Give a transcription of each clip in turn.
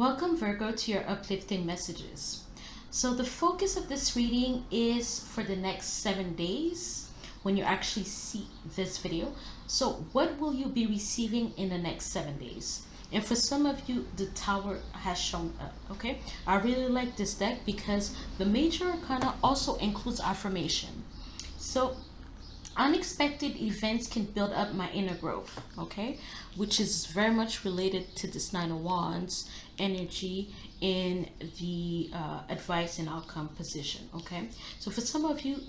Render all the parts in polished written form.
Welcome, Virgo, to your uplifting messages. So, the focus of this reading is for the next 7 days when you actually see this video. So, what will you be receiving in the next 7 days? And for some of you, the Tower has shown up. Okay, I really like this deck because the Major Arcana also includes affirmation. So, unexpected events can build up my inner growth, okay, which is very much related to this Nine of Wands energy in the advice and outcome position. Okay, so for some of you,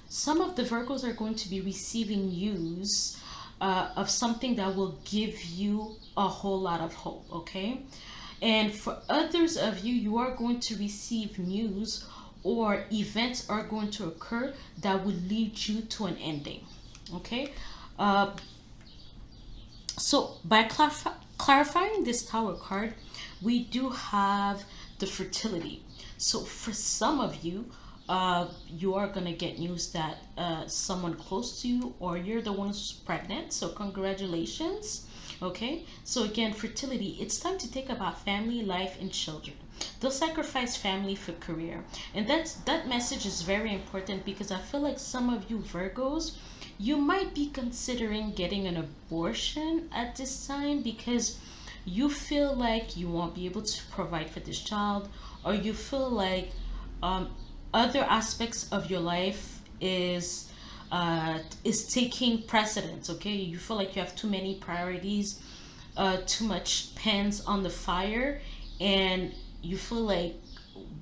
some of the Virgos are going to be receiving news of something that will give you a whole lot of hope. Okay, and for others of you, you are going to receive news or events are going to occur that will lead you to an ending. Okay, so by clarifying this Tower card, we do have the fertility. So for some of you, you are going to get news that someone close to you or you're the one who's pregnant, so congratulations. Okay, so again, fertility, it's time to think about family, life, and children. They'll sacrifice family for career, and that message is very important because I feel like some of you Virgos, you might be considering getting an abortion at this time because you feel like you won't be able to provide for this child, or you feel like other aspects of your life is taking precedence. Okay, you feel like you have too many priorities, too much pans on the fire, and you feel like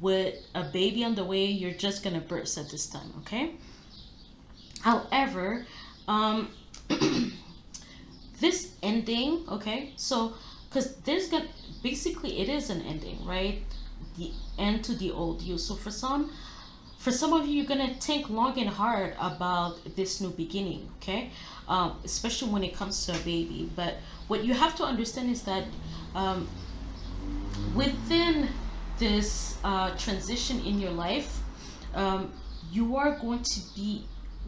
with a baby on the way, you're just gonna burst at this time. Okay, however, this ending, okay, so because there's gonna basically it is an ending, right? The end to the old you. So for some of you, you're gonna think long and hard about this new beginning. Okay, especially when it comes to a baby. But what you have to understand is that within this transition in your life, you are going to be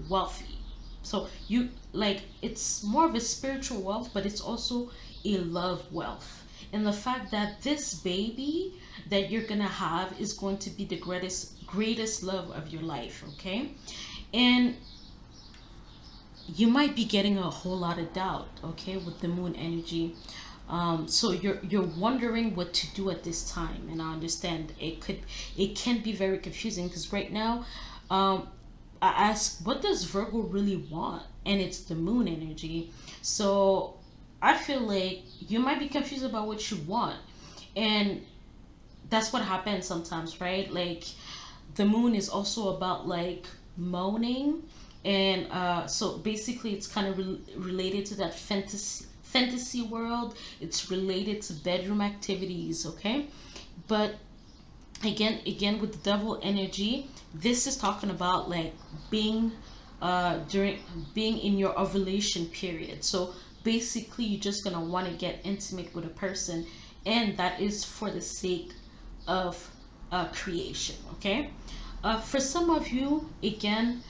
wealthy. So you like, it's more of a spiritual wealth, but it's also a love wealth. And the fact that this baby that you're gonna have is going to be the greatest love of your life. Okay, and you might be getting a whole lot of doubt, okay, with the moon energy. So you're wondering what to do at this time, and I understand it can be very confusing because right now, I ask, what does Virgo really want? And it's the moon energy. So I feel like you might be confused about what you want, and that's what happens sometimes, right? Like the moon is also about like moaning, and so basically it's kind of related to that fantasy world. It's related to bedroom activities. Okay, but again with the devil energy, this is talking about like being being in your ovulation period. So basically you're just gonna want to get intimate with a person, and that is for the sake of creation. Okay, for some of you, again,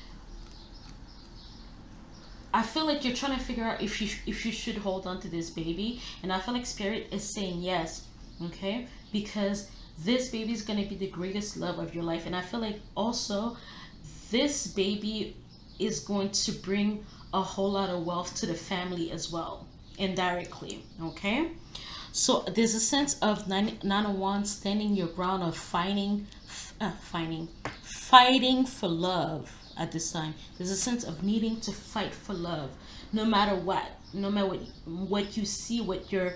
I feel like you're trying to figure out if you should hold on to this baby, and I feel like Spirit is saying yes. Okay, because this baby is going to be the greatest love of your life, and I feel like also this baby is going to bring a whole lot of wealth to the family as well, indirectly. Okay, so there's a sense of nine of wands, standing your ground, of fighting for love at this time. There's a sense of needing to fight for love, no matter what you see, what your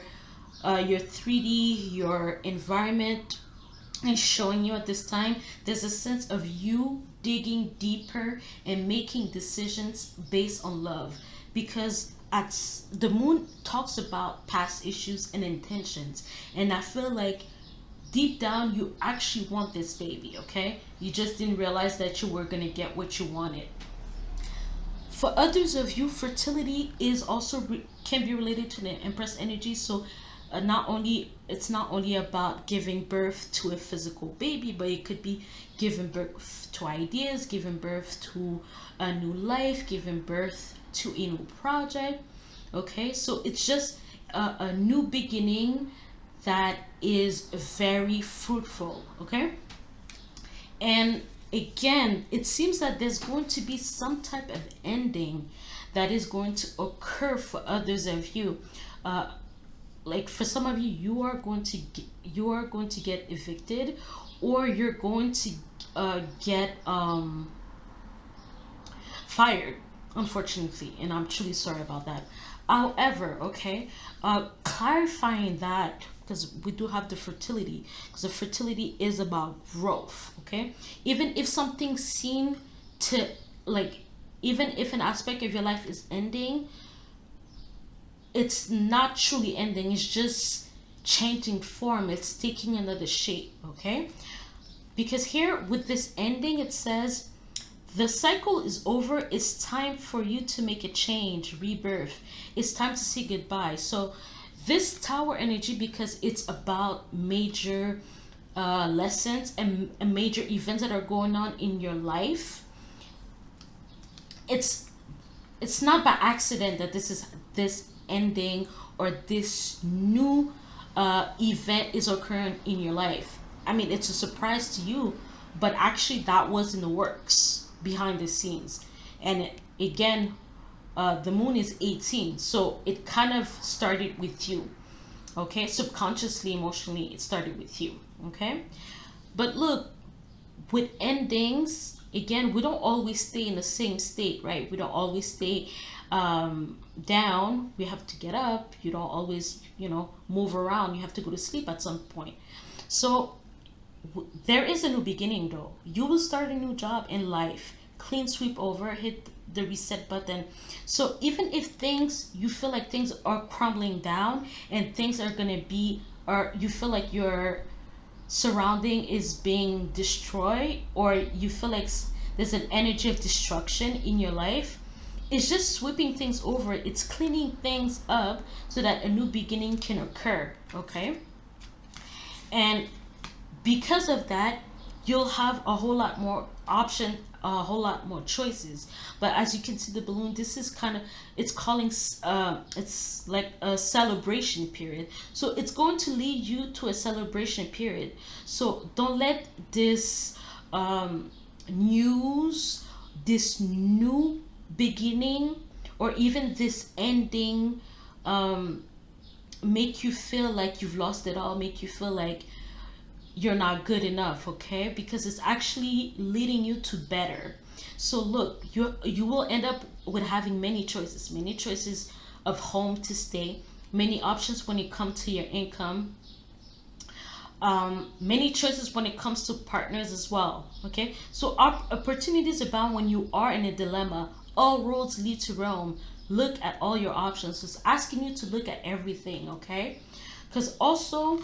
3D, your environment is showing you at this time. There's a sense of you digging deeper and making decisions based on love, because the moon talks about past issues and intentions, and I feel like deep down you actually want this baby. Okay, you just didn't realize that you were gonna get what you wanted. For others of you, fertility is also can be related to the Empress energy. So it's not only about giving birth to a physical baby, but it could be giving birth to ideas, giving birth to a new life, giving birth to a new project. Okay, so it's just a new beginning that is very fruitful, okay? And again, it seems that there's going to be some type of ending that is going to occur for others of you. Like for some of you, you are going to get evicted, or you're going to get fired, unfortunately, and I'm truly sorry about that. However, okay, clarifying that, because we do have the fertility, because the fertility is about growth, okay? Even if something seemed to, like, even if an aspect of your life is ending, it's not truly ending, it's just changing form, it's taking another shape, okay? Because here with this ending, it says the cycle is over. It's time for you to make a change, rebirth. It's time to say goodbye. So this tower energy, because it's about major lessons and major events that are going on in your life, it's not by accident that this ending or this new event is occurring in your life. I mean, it's a surprise to you, but actually that was in the works behind the scenes. And again, the moon is 18, so it kind of started with you, okay? Subconsciously, emotionally, it started with you, okay? But look, with endings, again, we don't always stay in the same state, right? We don't always stay down. We have to get up. You don't always, move around. You have to go to sleep at some point. So there is a new beginning, though. You will start a new job in life. Clean sweep over, hit the reset button. So even if you feel like things are crumbling down and things are going to be, or you feel like your surrounding is being destroyed, or you feel like there's an energy of destruction in your life, it's just sweeping things over. It's cleaning things up so that a new beginning can occur, okay? And because of that, you'll have a whole lot more option, a whole lot more choices. But as you can see, the balloon, this is kind of, it's like a celebration period. So it's going to lead you to a celebration period. So don't let this news, this new beginning, or even this ending make you feel like you've lost it all, make you feel like you're not good enough, okay? Because it's actually leading you to better. So look, you will end up with having many choices of home to stay, many options when it comes to your income, many choices when it comes to partners as well, okay? So opportunities abound when you are in a dilemma. All roads lead to Rome. Look at all your options. It's asking you to look at everything, okay? Because also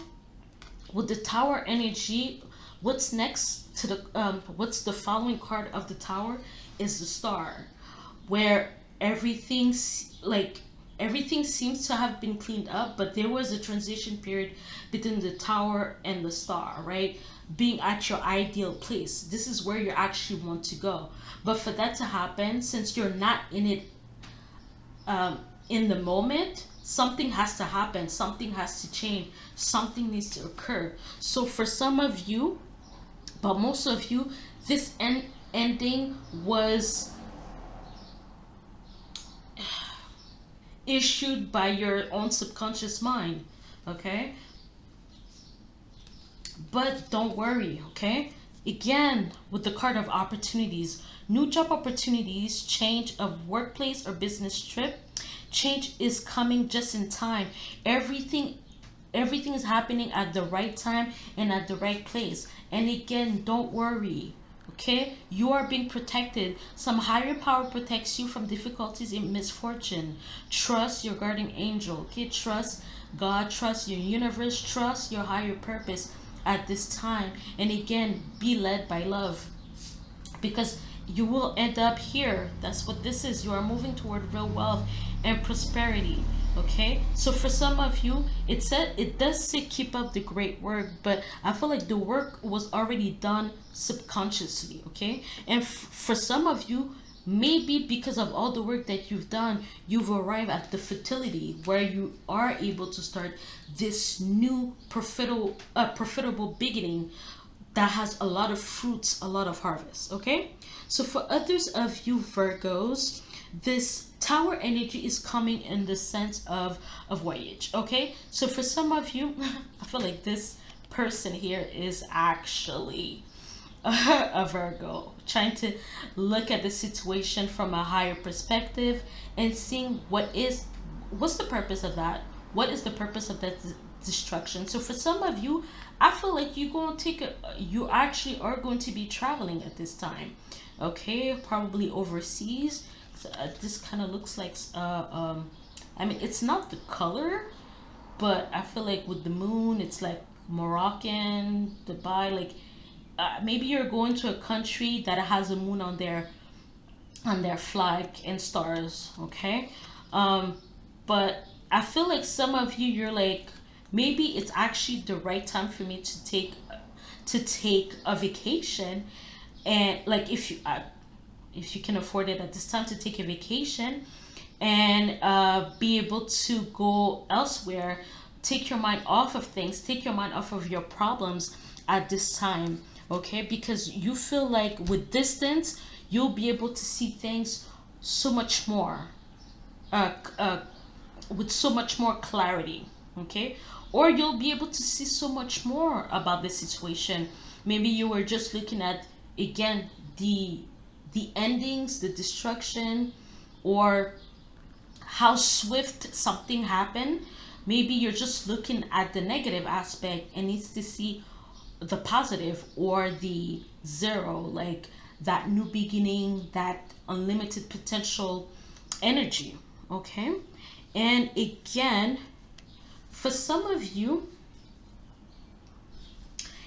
with the tower energy, what's next to the what's the following card of the tower is the star, where everything seems to have been cleaned up, but there was a transition period between the tower and the star, right? Being at your ideal place. This is where you actually want to go. But for that to happen, since you're not in it in the moment, something has to happen, something has to change, something needs to occur. So for some of you, but most of you, this ending was issued by your own subconscious mind, okay? But don't worry, okay? Again, with the card of opportunities, new job opportunities, change of workplace or business trip, change is coming just in time. Everything is happening at the right time and at the right place. And again, don't worry, okay? You are being protected. Some higher power protects you from difficulties and misfortune. Trust your guardian angel, okay? Trust God, trust your universe, trust your higher purpose at this time. And again, be led by love, because you will end up here. That's what this is. You are moving toward real wealth and prosperity, okay? So for some of you, it does say keep up the great work, but I feel like the work was already done subconsciously, okay? And for some of you, maybe because of all the work that you've done, you've arrived at the fertility where you are able to start this new profitable beginning that has a lot of fruits, a lot of harvest. Okay, so for others of you Virgos, this tower energy is coming in the sense of voyage. Okay, so for some of you, I feel like this person here is actually a Virgo, trying to look at the situation from a higher perspective and seeing what's the purpose of that, what is the purpose of that destruction. So for some of you, I feel like you actually are going to be traveling at this time. Okay, probably overseas. This kind of looks like I mean, it's not the color, but I feel like with the moon, it's like Moroccan, Dubai, like maybe you're going to a country that has a moon on their flag and stars. Okay, but I feel like some of you, you're like, maybe it's actually the right time for me to take a vacation, and like if you can afford it at this time, to take a vacation and be able to go elsewhere, take your mind off of things, take your mind off of your problems at this time. Okay, because you feel like with distance you'll be able to see things so much more with so much more clarity. Okay, or you'll be able to see so much more about the situation. Maybe you were just looking at, again, the endings, the destruction, or how swift something happened. Maybe you're just looking at the negative aspect and needs to see the positive or the zero, like that new beginning, that unlimited potential energy. Okay, and again, for some of you,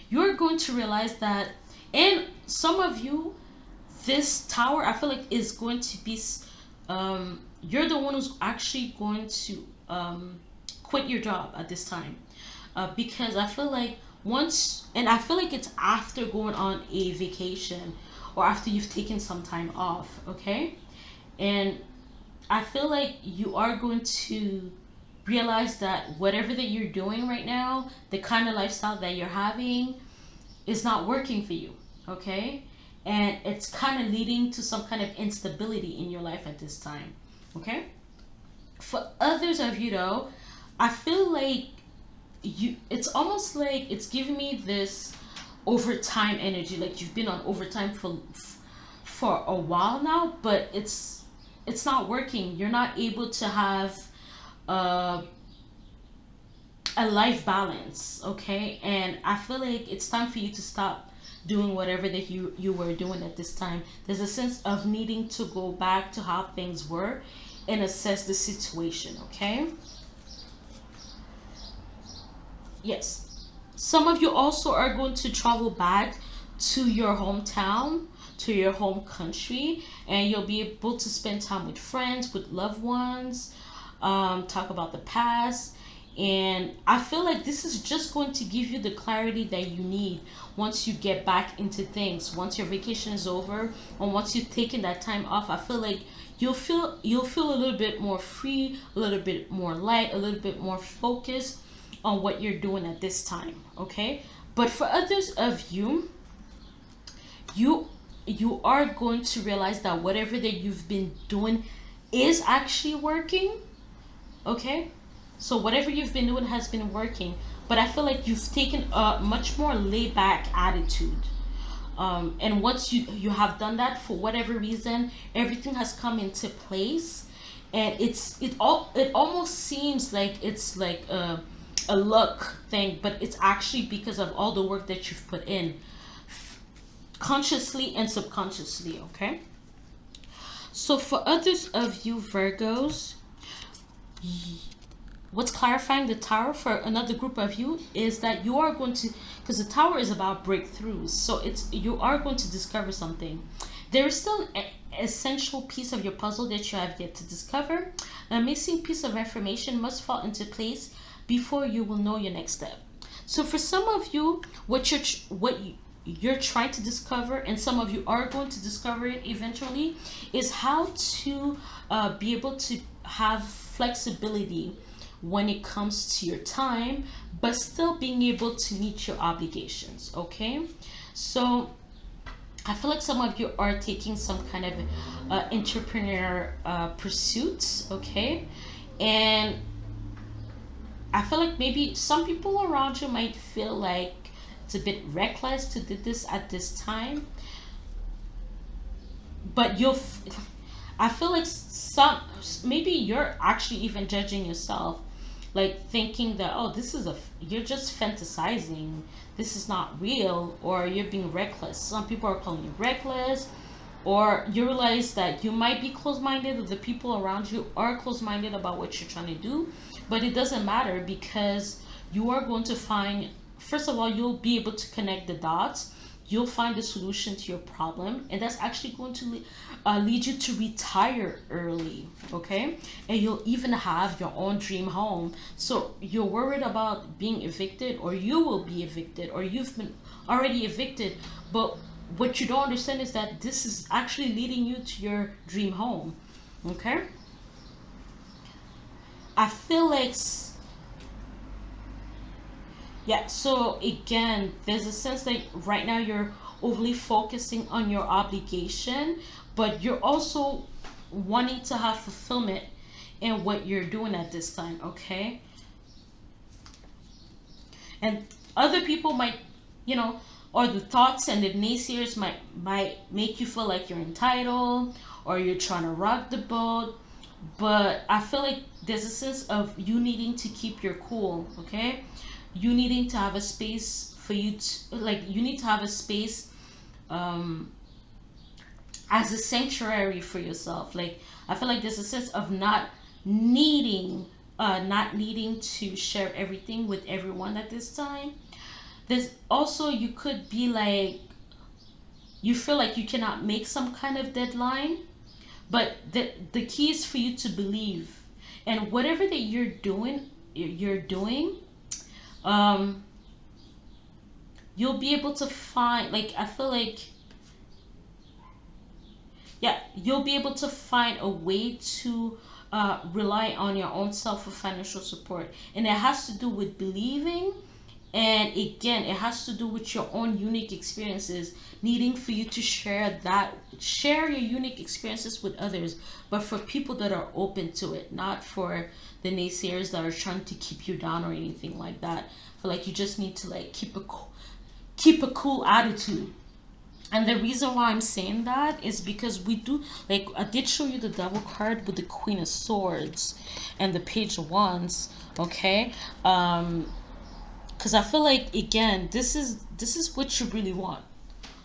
you're going to realize that, and some of you, this tower, I feel like, is going to be you're the one who's actually going to quit your job at this time, because I feel like I feel like it's after going on a vacation or after you've taken some time off. Okay, and I feel like you are going to realize that whatever that you're doing right now, the kind of lifestyle that you're having, is not working for you. Okay, and it's kind of leading to some kind of instability in your life at this time. Okay, for others of you though, I feel like it's almost like it's giving me this overtime energy, like you've been on overtime for a while now, but it's not working. You're not able to have a life balance. Okay, and I feel like it's time for you to stop doing whatever that you were doing at this time. There's a sense of needing to go back to how things were and assess the situation. Okay, yes, some of you also are going to travel back to your hometown, to your home country, and you'll be able to spend time with friends, with loved ones, talk about the past. And I feel like this is just going to give you the clarity that you need once you get back into things, once your vacation is over, and once you've taken that time off. I feel like you'll feel a little bit more free, a little bit more light, a little bit more focused on what you're doing at this time. Okay, but for others of you, you are going to realize that whatever that you've been doing is actually working. Okay, so whatever you've been doing has been working, but I feel like you've taken a much more laid back attitude, and once you have done that, for whatever reason, everything has come into place, and it almost seems like it's like a luck thing, but it's actually because of all the work that you've put in, consciously and subconsciously. Okay, so for others of you Virgos, what's clarifying the tower for another group of you is that you are going to, because the tower is about breakthroughs, so you are going to discover something. There is still an essential piece of your puzzle that you have yet to discover. A missing piece of information must fall into place before you will know your next step. So for some of you, you're trying to discover, and some of you are going to discover it eventually, is how to be able to have flexibility when it comes to your time, but still being able to meet your obligations. Okay, so I feel like some of you are taking some kind of entrepreneur pursuits. Okay, and I feel like maybe some people around you might feel like it's a bit reckless to do this at this time, but I feel like some, maybe you're actually even judging yourself, like thinking that, oh, this is you're just fantasizing, this is not real, or you're being reckless. Some people are calling you reckless, or you realize that you might be closed-minded, or the people around you are closed-minded about what you're trying to do, but it doesn't matter, because you are going to find, first of all, you'll be able to connect the dots, you'll find the solution to your problem, and that's actually going to lead you to retire early. Okay, and you'll even have your own dream home. So you're worried about being evicted, or you will be evicted, or you've been already evicted, but what you don't understand is that this is actually leading you to your dream home. Okay, I feel like yeah, so again, there's a sense that right now you're overly focusing on your obligation, but you're also wanting to have fulfillment in what you're doing at this time. Okay, and other people might, you know, or the thoughts and the naysayers might make you feel like you're entitled, or you're trying to rock the boat. But I feel like there's a sense of you needing to keep your cool. Okay, you needing to have a space for you to, like, you need to have a space um as a sanctuary for yourself. Like, I feel like there's a sense of not needing to share everything with everyone at this time. There's also, you could be like, you feel like you cannot make some kind of deadline, but the key is for you to believe, and whatever that you're doing, um you'll be able to find, like, I feel like, yeah, you'll be able to find a way to rely on your own self for financial support, and it has to do with believing. And again, it has to do with your own unique experiences, needing for you to share your unique experiences with others, but for people that are open to it, not for the naysayers that are trying to keep you down or anything like that. I feel like you just need to, like, keep a cool attitude. And the reason why I'm saying that is because we do, like, I did show you the devil card with the Queen of Swords and the Page of Wands. Okay, because I feel like, again, this is what you really want.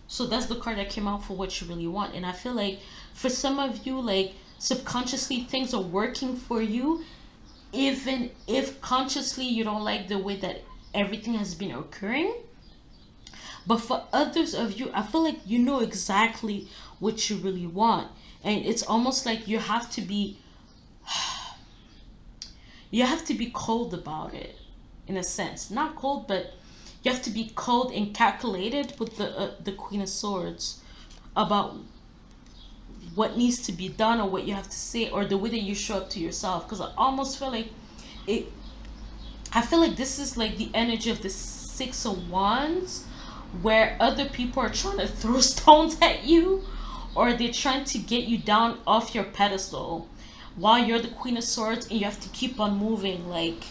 So that's the card that came out for what you really want. And I feel like for some of you, like, subconsciously things are working for you, even if consciously you don't like the way that everything has been occurring. But for others of you, I feel like you know exactly what you really want. And it's almost like you have to be cold about it, in a sense. Not cold, but you have to be cold and calculated with the Queen of Swords about what needs to be done, or what you have to say, or the way that you show up to yourself. Because I almost feel like it. I feel like this is like the energy of the Six of Wands, where other people are trying to throw stones at you, or they're trying to get you down off your pedestal, while you're the Queen of Swords and you have to keep on moving. Like,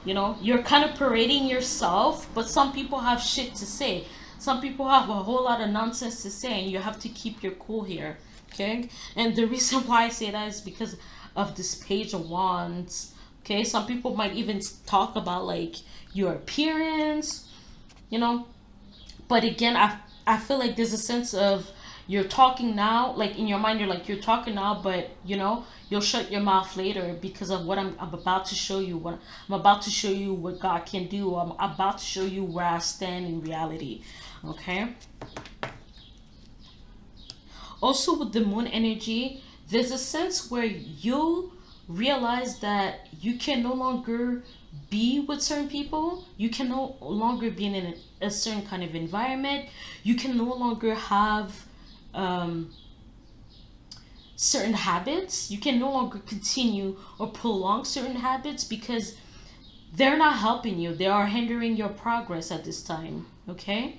you're kind of parading yourself, but some people have shit to say. Some people have a whole lot of nonsense to say, and you have to keep your cool here. Okay? And the reason why I say that is because of this Page of Wands. Okay? Some people might even talk about, like, your appearance, But again, I feel like there's a sense of, you're talking now, like, in your mind, you're talking now, but you'll shut your mouth later because of what I'm about to show you. What I'm about to show you, what God can do. I'm about to show you where I stand in reality. Okay. Also, with the moon energy, there's a sense where you'll realize that you can no longer be with certain people. You can no longer be in a certain kind of environment. You can no longer have certain habits. You can no longer continue or prolong certain habits because they're not helping you. They are hindering your progress at this time. Okay?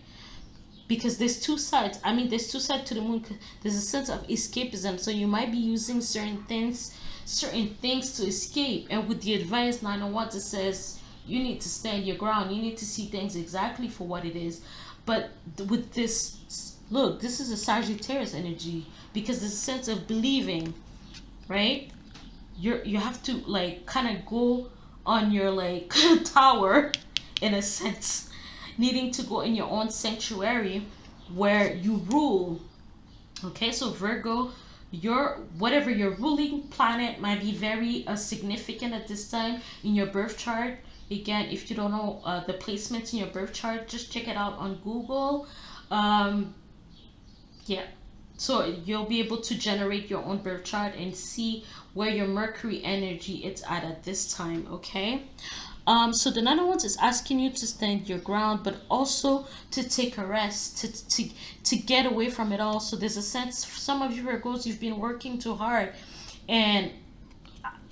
Because there's two sides. I mean, there's two sides to the moon. There's a sense of escapism. So you might be using certain things to escape. And with the advice 9 of Wands, it says you need to stand your ground. You need to see things exactly for what it is. But with this, look, this is a Sagittarius energy because there's a sense of believing, right? You have to like kind of go on your like tower in a sense, needing to go in your own sanctuary where you rule. Okay, so Virgo, whatever your ruling planet might be very significant at this time in your birth chart. Again, if you don't know the placements in your birth chart, just check it out on Google. Yeah, so you'll be able to generate your own birth chart and see where your Mercury energy is at this time. Okay. So the Nine of Wands is asking you to stand your ground, but also to take a rest, to get away from it all. So there's a sense, for some of you Virgos, you've been working too hard, and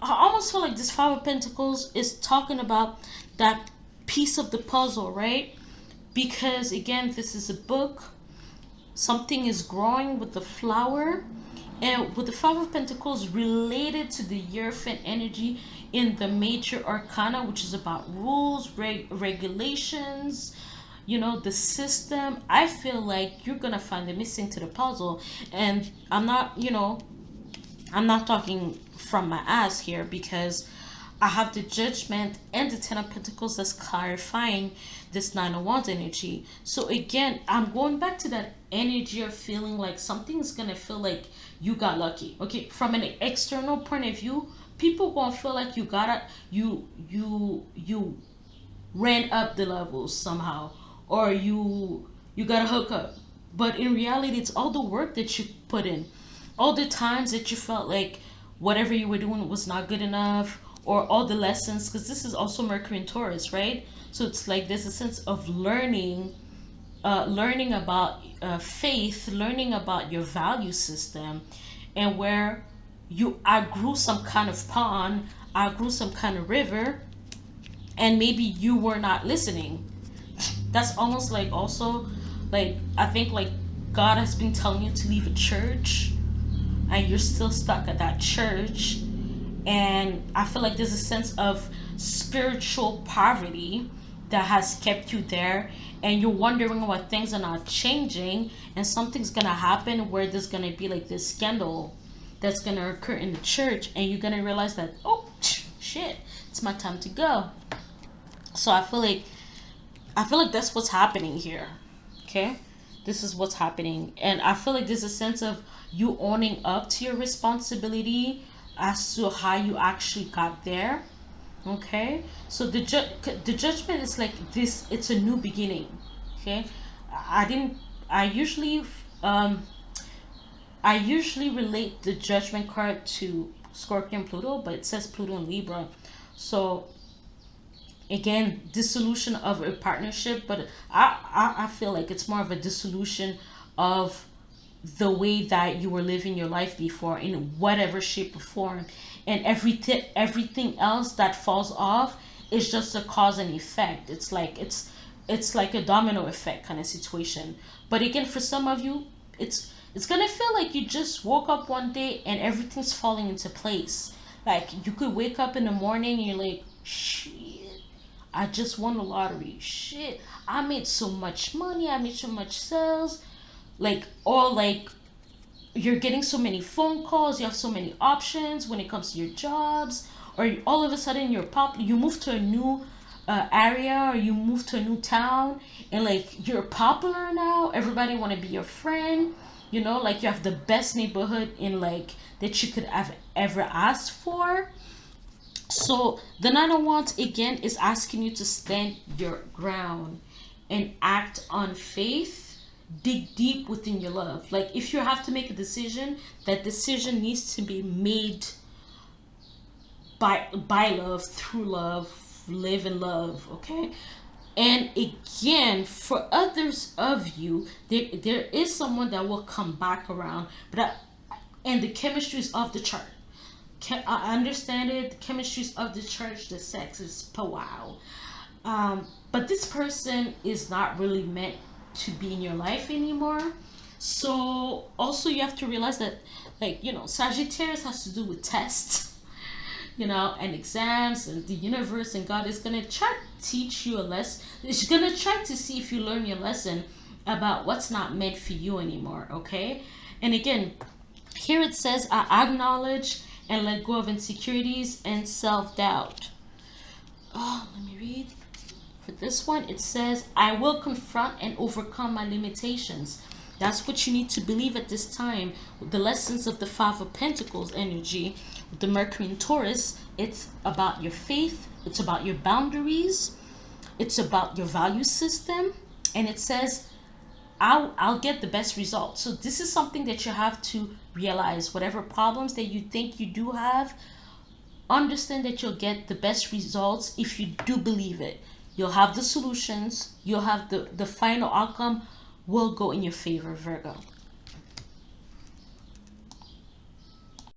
I almost feel like this Five of Pentacles is talking about that piece of the puzzle, right? Because again, this is a book. Something is growing with the flower, and with the Five of Pentacles related to the Hierophant energy in the major arcana, which is about rules, regulations, you know, the system. I feel like you're gonna find the missing to the puzzle. And I'm not, you know, I'm not talking from my ass here because I have the Judgment and the Ten of Pentacles that's clarifying this Nine of Wands energy. So again, I'm going back to that energy of feeling like something's gonna feel like you got lucky. Okay, from an external point of view, people gonna feel like you ran up the levels somehow, or you got a hookup. But in reality, it's all the work that you put in, all the times that you felt like whatever you were doing was not good enough, or all the lessons, because this is also Mercury in Taurus, right? So it's like there's a sense of learning about faith, learning about your value system, and where you outgrew some kind of pond, outgrew some kind of river, and maybe you were not listening. That's almost like also like, I think like God has been telling you to leave a church and you're still stuck at that church. And I feel like there's a sense of spiritual poverty that has kept you there, and you're wondering why things are not changing, and something's gonna happen where there's gonna be like this scandal that's gonna occur in the church, and you're gonna realize that, oh shit, it's my time to go. So I feel like that's what's happening here. Okay, this is what's happening, and I feel like there's a sense of you owning up to your responsibility as to how you actually got there. Okay, so the Judgment is like this, it's a new beginning. Okay, I usually relate the Judgment card to Scorpio and Pluto, but it says Pluto and Libra. So again, dissolution of a partnership, but I feel like it's more of a dissolution of the way that you were living your life before, in whatever shape or form, and everything else that falls off is just a cause and effect. It's like a domino effect kind of situation. But again, for some of you, it's gonna feel like you just woke up one day and everything's falling into place. Like you could wake up in the morning and you're like, shit, I just won the lottery. Shit, I made so much money, I made so much sales. Like, or like you're getting so many phone calls, you have so many options when it comes to your jobs, or all of a sudden you move to a new area, or you move to a new town, and like you're popular now, everybody want to be your friend, you know, like you have the best neighborhood in like that you could have ever asked for. So the Nine of Wands again is asking you to stand your ground and act on faith. Dig deep within your love. Like if you have to make a decision, that decision needs to be made by love, through love, live and love, okay? And again, for others of you, there is someone that will come back around, and the chemistry is of the chart. I understand it. The chemistry is of the church. The sex is wow. But this person is not really meant to be in your life anymore. So also you have to realize that, like, Sagittarius has to do with tests, and exams, and the universe and God is gonna try to teach you a lesson. It's gonna try to see if you learn your lesson about what's not meant for you anymore, okay? And again, here it says, I acknowledge and let go of insecurities and self-doubt. Oh, let me read. For this one, it says, I will confront and overcome my limitations. That's what you need to believe at this time. With the lessons of the Five of Pentacles energy, with the Mercury and Taurus, it's about your faith, it's about your boundaries, it's about your value system, and it says, I'll get the best results. So this is something that you have to realize. Whatever problems that you think you do have, understand that you'll get the best results if you do believe it. You'll have the solutions. You'll have the final outcome will go in your favor, Virgo.